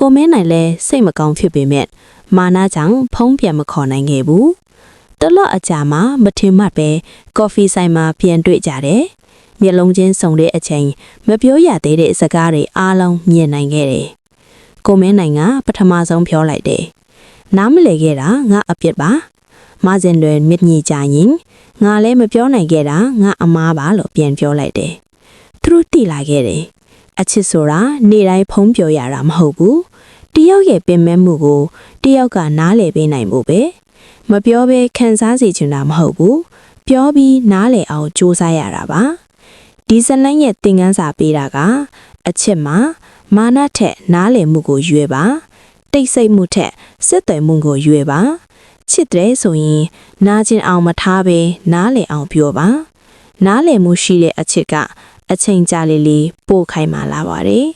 ကိုမင်းနိုင်လဲစိတ်မကောင်းဖြစ်ပေမဲ့မာနာကြောင့်ဖုံးပြန်မခေါ်နိုင်ခဲ့ဘူးတလော့အကြာမှာမထင်မှတ်ပဲကော်ဖီဆိုင်မှာပြန်တွေ့ကြတယ်မျက်လုံးချင်းစုံတဲ့အချိန်မပြောရသေးတဲ့စကားတွေအားလုံးမြင်နိုင်ခဲ့တယ်ကိုမင်းနိုင်ကပထမဆုံးပြောလိုက်တယ်နားမလည်ခဲ့တာငါအပြစ်ပါမစင်တွေမြင့်ညီကြရင်ငါလည်းမပြောနိုင်ခဲ့တာငါအမားပါလို့ပြန်ပြောလိုက်တယ်သူတို့တိလာခဲ့တယ်အချစ်ဆိုတာနေတိုင်းဖုံးပြောရတာမဟုတ်ဘူးတယောက်ရဲ့ပင်မဲမှုကိုတယောက်ကနားလည်ပေးနိုင်ဖို့ပဲမပြောဘဲခံစားစေချင်တာမဟုတ်ဘူးပြောပြီးနားလည်အောင်စူးစမ်းရတာပါဒီဇလန်ရဲ့သင်ခန်းစာပေးတာကအချစ်မှာမာနထက်နားလည်မှုကိုရွေးပါတိတ်ဆိတ်မှုထက်စစ်သွေးမှုကိုရွေးပါချစ်တယ်ဆိုရင်နားကျင်အောင်မထားဘဲနားလည်အောင်ပြောပါနားလည်မှုရှိတဲ့အချစ်ကအချိန်ကြာလေးလေးပို့ခိုင်းမှလာပါတယ်